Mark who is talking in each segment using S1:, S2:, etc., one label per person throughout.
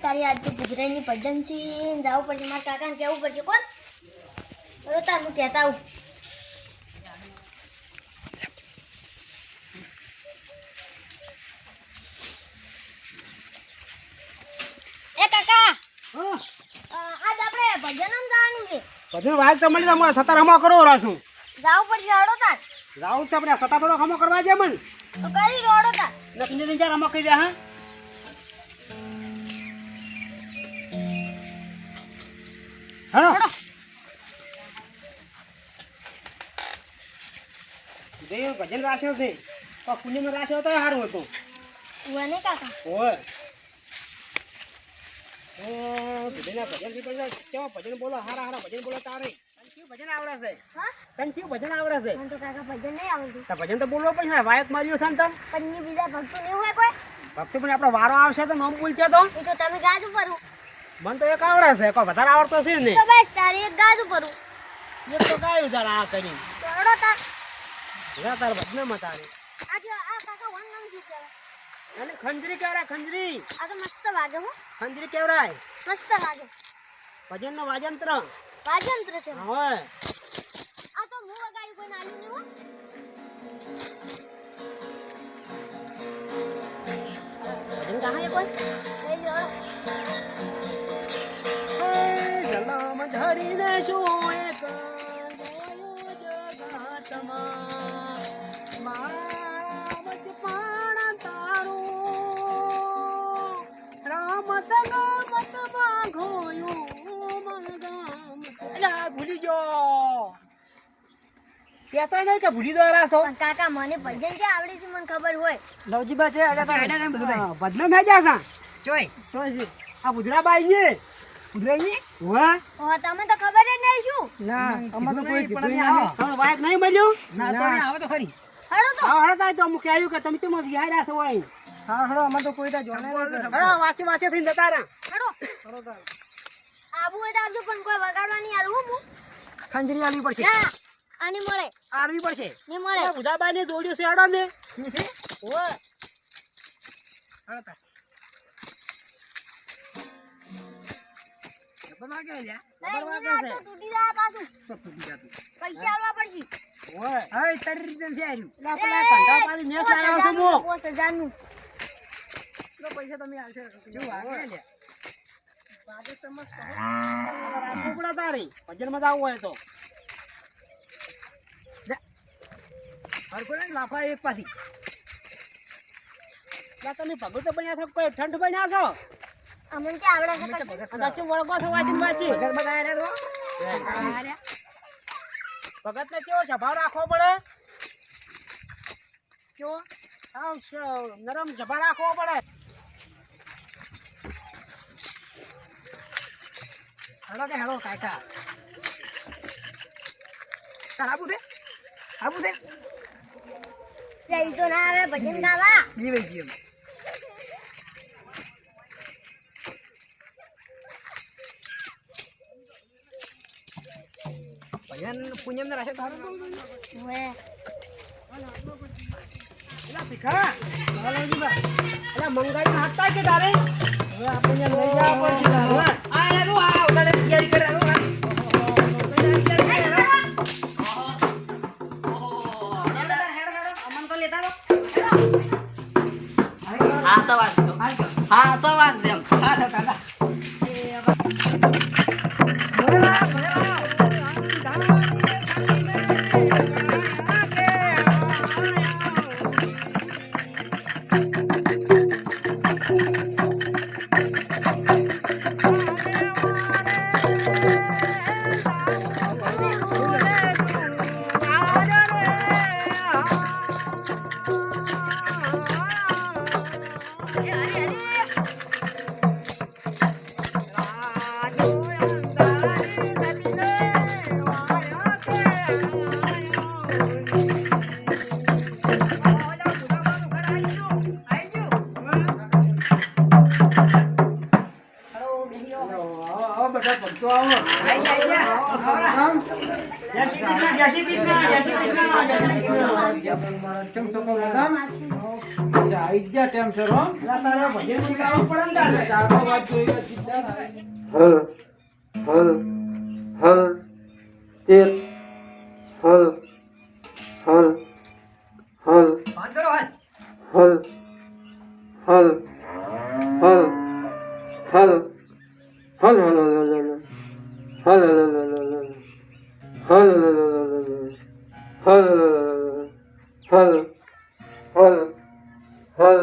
S1: તારી આજ તો ગુજરાતની ભજન છે જવું પડશે મારા કાકાને કહેવું પડશે કોણ બરો તાર હું કહેતા આવું એ કાકા આજ આપણે ભજન ગાવાનું છે
S2: ભજન વાત તો મળી તમારે સતાર હમો કરો રાસું
S1: જવું પડશે હડો તાર
S2: રાઉત તો આપણે સતા થોડો હમો કરવા દે મન
S1: તો કરી રોડો તાર
S2: લખી દે ચાર હમો કરી દે હા હેલો દેવ ભજન રાખ્યો છે તો પુણ્યમાં રાખ્યો તો સારું હતું
S1: ઉને કાકા
S2: ઓય ભજન પણ કેવો ભજન બોલો હારા હારા ભજન બોલો તારે તને શું ભજન આવડે છે
S1: હા
S2: તને શું ભજન આવડે છે
S1: મને તો કાકા ભજન નહીં આવડતું
S2: તો ભજન તો બોલવો પડશે વાયક માર્યો છે ને તમ
S1: પણ ની બીજા ભક્તો નહીં હોય કોઈ
S2: ભક્તિ પણ આપણો વારો આવશે તો નામ બોલશે તો
S1: એ તો તમે ગાજુ પરું
S2: મને તો એક આવડે છે કોઈ વધારે આવડતો છે ને
S1: તો બસ તારી એક ગાજુ પરું
S2: એક તો ગાયું તારે આ કરી
S1: તો હડો તાર
S2: જા તાર ભજનમાં તારે
S1: આજે આ કાકા વન નામ શું કહેવાય
S2: અને ખંજરી કેવરાય ખંજરી
S1: આ તો મસ્ત વાગે હો
S2: ખંજરી કેવરાય
S1: મસ્ત વાગે
S2: ભજનનો વાજંત્ર
S1: વાજંત્ર છે
S2: હોય
S1: આ તો હું વગાડી કોઈ નાલ્યું નહીં હો
S2: ભજન કહા હે કોઈ
S1: લઈ લ્યો
S2: જલમ ધરીને શું એક જગતમાં મામજ પાણ તારું રામ સલામતમાં ઘોયું મલગામ એલા ભૂલી ગયો કહેતો નહીં કે ભૂલી દો રાસો
S1: પણ કાકા મને ભજન જે આવડે છે મને ખબર હોય
S2: લવજીબા છે એટલે તો હેડા બધું ભજન મે જા સા
S3: ચોય
S2: ચોય આ ગુજરાબાઈ છે
S3: ઉધરાઈ
S2: વાહ
S1: ઓ તમે તો ખબર જ નહીં શું
S2: ના
S3: અમાર તો કોઈ
S2: કીધું
S3: નહીં
S2: નહીં. તમે વાયક નહીં મળ્યું
S3: ના તો નહીં આવે તો ખરી
S1: હડો તો
S2: હા હળો તાય તો મુકે આવ્યું કે તમે કેમ વિહાર્યા છો હોય હા હળો અમાર તો કોઈ તા જોને હળો વાંચે વાંચે થઈને જતા રહ્યા
S1: હડો આબુ હોય તો આવજો પણ કોઈ વગાડવાની આલું હું
S3: ખંજરી આલવી પડશે
S1: ના આની મળે
S3: આલવી પડશે
S1: ની મળે
S2: ઉદાબાઈ ને જોડ્યું છે હળો ને ઓય
S3: હળતા બના કે લ્યા
S1: નહીં, નહીં, આ તો તૂટી જાય પાછું
S3: તો તૂટી જાતું
S1: પૈસા આલવા પડશે
S2: ઓય
S3: હવે તારી રીતે છે આર્યું
S2: લા પેલા કંઠા પાડી ને લાવ્યો છું મો
S1: 5000 નું
S3: તો પૈસા તમે આલશે જો વાગે લ્યા
S2: વાગે સમજ રાખો પડા તારી ભજન માં આવું હોય તો
S3: હરકોને લાફા એક પાછી
S2: લા તમે ભગત બન્યા છો કોઈ ઠંડ બન્યા છો
S1: અમને કે આવડે છે કશું?
S2: કચ્છ વળગો છો વાંચીને વાંચી
S3: ભગત બગાયા રે તો
S2: ભગત ને કેવો સ્વભાવ રાખવો પડે
S3: કેવો
S2: આમ નરમ સ્વભાવ રાખવો પડે
S3: હેડો કે હેડો કાકા તાર આબુ દે
S1: જઈ તો ના આવે ભજન ગાવા
S3: બીવે જીમ ભજન પુણ્યમ ને રાશે તારું
S1: ઓએ
S2: એલા ભીખા લાલજીબા એલા મંગાઈ હાથ તાય કે તારે હવે આપણને લઈ જવા પડશે હવે
S3: આ રે તો આ ઉડાડે તૈયારી કરે રો અમન તો લેતા રો હા તો વાત એમ હા તો કાકા
S2: બધા ભક્તો આવો
S4: રામ
S2: જય શ્રી કૃષ્ણ, જય શ્રી કૃષ્ણ, જય શ્રી કૃષ્ણ, જય શ્રી કૃષ્ણ.
S4: કેમ છો કહો રામ અચ્છા આઈ ગયા ટેમ છે રો
S2: અલા તારે ભજન બી ગાવું પડે ને તારે.
S4: ચારો વાત જોઈ ચિંતા થાય
S3: હલ હલ હલ તેલ હલ હલ હલ
S2: વાત કરો હાલ.
S3: હલ હલ હલ હલ હલ હલ હલ હલ હલ હલ હલ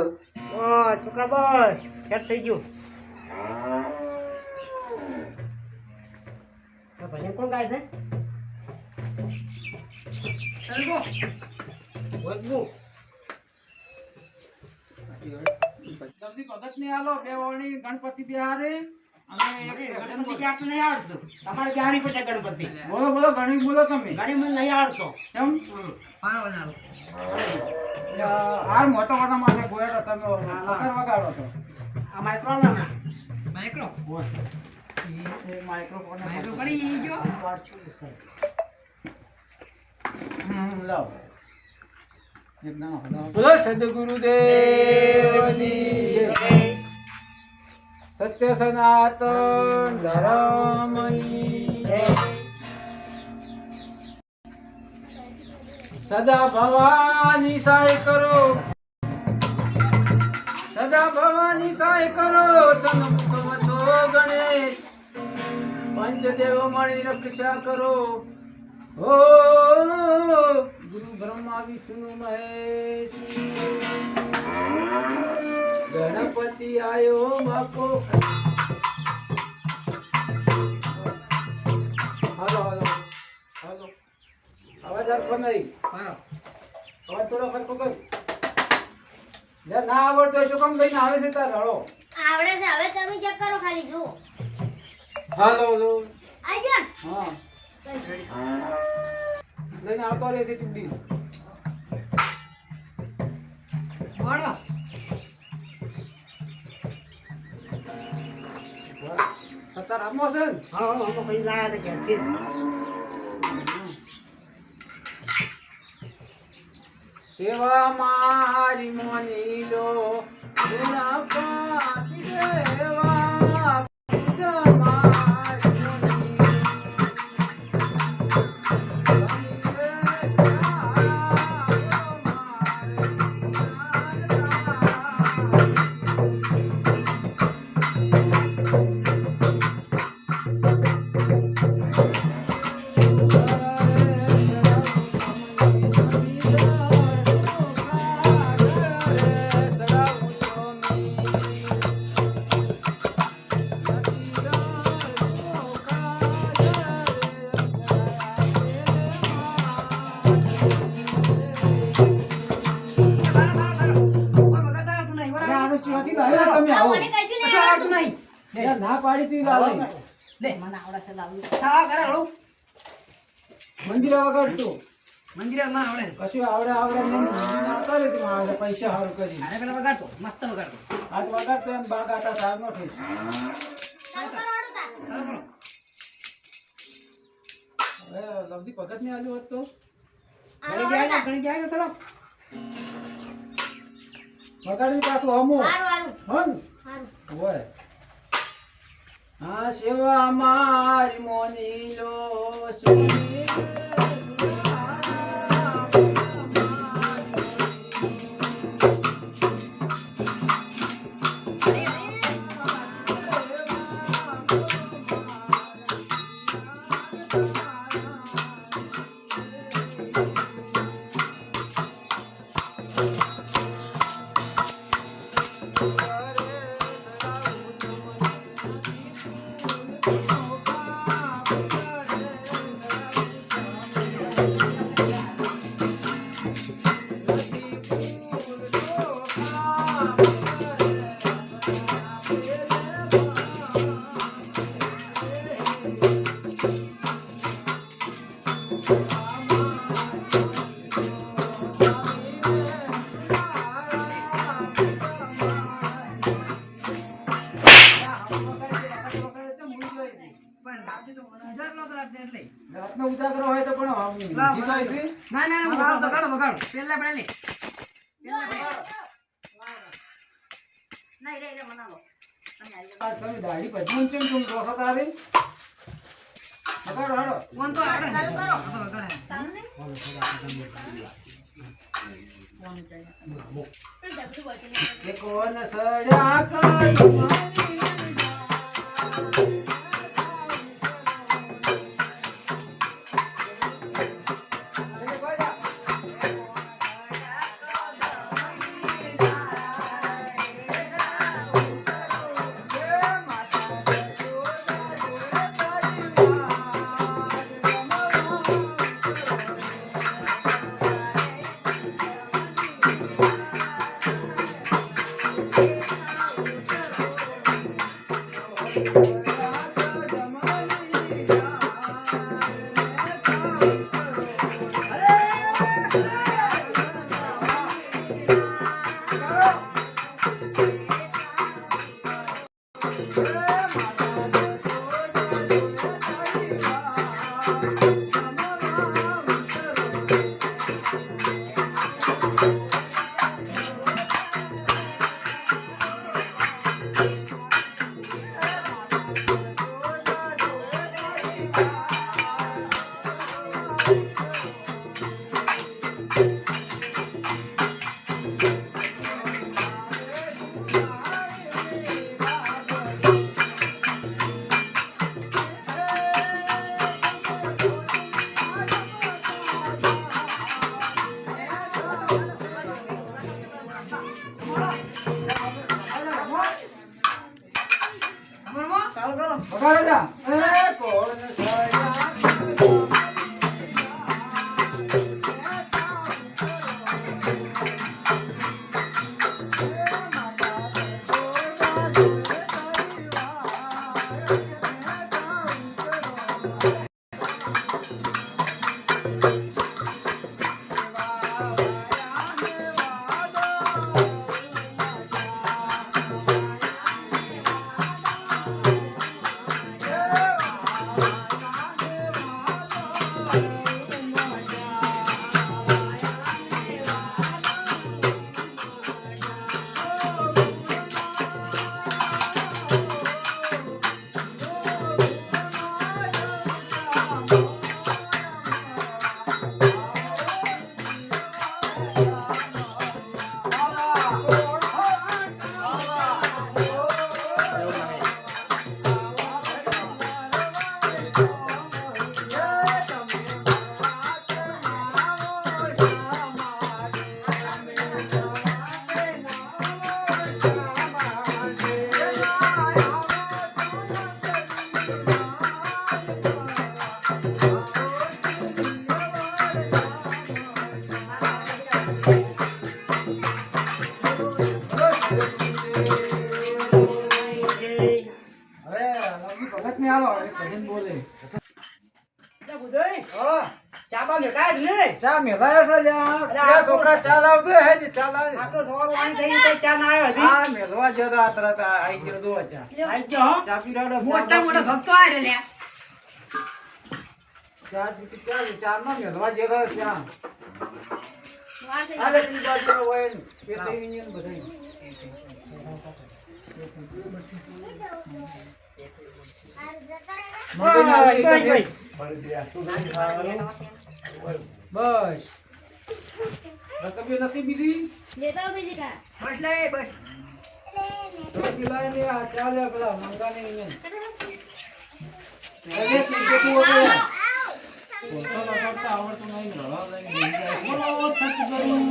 S2: ઓ છોકરા બસ સેટ થઈ ગયું. આ ભજન કોણ ગાય છે? વજવું.
S4: જલ્દી ભગત ને આલો બે વાણી ગણપતિ બિહારે અને એક
S2: ગણપતિ કે આપણે નહીં આવડતું. તમારે બિહારી પડશે ગણપતિ.
S4: બોલો બોલો ગણી બોલો તમે
S2: ગાડી મને નહીં આવડતો.
S4: કેમ હાર મોટો મોટા માથે ગોયડો તમે વગર વગાડો તો
S2: આ માઇક્રો ના
S3: માઇક્રો
S4: એ માઇક્રોફોન
S3: માઇક્રો પડી ગયો
S4: લાવ એક ના બોલો સદગુરુદેવની જય. સત્ય સનાતન ધર્મની જય. સદા ભવાની સહાય કરો સદા ભવાની સહાય કરો સન્મુખમતો ગણેશ પંચદેવ મળી રક્ષા કરો ઓ ગુરુ બ્રહ્મા વિષ્ણુ મહેશ ગણપતિ આયો બાપો હાલો હાલો હાલો અવાજ આપો નહીં અવાજ થોડો ખરખો કર ના આવડતો શું કામ લઈને આવે છે તાર હળો
S1: આવડે છે હવે તમે ચેક કરો ખાલી જુઓ
S4: હાલો હાલો
S1: આઈ ગયો
S4: હા લઈને આવતો રહે છે ટીડી
S3: બોલો
S4: સત્તર આપો છે ને?
S2: હા હા અમે કઈ લાયા હતા ઘેરથી.
S4: સેવા મારી મોની લો ગુણા પાટી દેવા પૂજા મારી મોની લો. અરે આનો ચોથી લાવ્યો તમે આવો
S1: મને કશું નહીં
S3: કશું આવડતું
S1: આવડતું.
S3: નહીં
S4: યાર ના પાડી તી લાવે
S3: લે મને આવડે છે લાવું હા કરે હળું
S4: મંદિર વગાડતો
S3: મંદિરે ના આવડે
S4: કશું આવડે આવડે નહીં મંદિર આવતા રે તું આવડે પૈસા હારું કરી
S3: આને પેલા વગાડતો મસ્ત વગાડતો
S4: હાથ વગાડતો એમ બાગ આતા સાર નો થઈ
S1: ચાલુ કરો હળું તાર.
S3: ચાલો કરો
S4: હવે લવજી ભગત ને આલ્યો હોત તો
S1: આનો
S2: ઘણી
S1: હળું
S2: જાય
S1: તાર.
S2: ઘણી જાય થોડો.
S4: વગાડી પાછું હમું
S1: હારું હારું
S4: હન
S1: હારું.
S4: હોય હા સેવા મારી મોની લો સુની
S2: ઉજાગરો તો રાતે એટલે.
S4: રાતનો ઉજાગરો હોય તો પણ ઊંઘી જાય છે.
S2: ના ના ના બગાડો બગાડો પેલા આપણે લે
S3: નહીં રે રે મનાવો તમે આવી
S4: આ તમે દાઢી ભજવું કેમ તું ડોસો તારી બગાડો હાડો
S2: ફોન તો આપણે
S3: ચાલુ કરો.
S2: બગાડે
S3: ચાલુ ને
S4: કે કોણ સડ્યા કાઢી બગાડો જા એ કોણ સડ્યા ભગત ને આવો ભજન બોલે
S2: ચા બા મેકાય જ ને
S4: ચા મેલાયો છે લ્યા છોકરા ચા લાવતો હે ને ચા લાવ
S2: આટલો સવારો પાણી થઈ ગયું ચા ના આવ્યો હજી
S4: આ મેલવા જતો આ તરત આઈ ગયો દો ચા
S2: આઈ ગયો હો
S4: ચા પીરાડો
S3: મોટા મોટા ભક્તો આ રે લ્યા
S4: ચા પીતી ચાર માં મેલવા જતો ત્યાં
S1: વાર થઈ
S4: આલે પી બાજુ હોય ને તે થઈ ને બધાય મંગે ના આવી ગઈ બસ રકબી નથી બીજી
S1: લેતા આવો બીજી કા
S3: બસ લે બસ
S4: રકબી લાય ને આ ચાલે પેલા મંગા ને એને અરે તું કે તું ઓકે પોતા લગાડતા આવડતું નહીં રવા લઈને બેસી જાય બોલો સચ કરું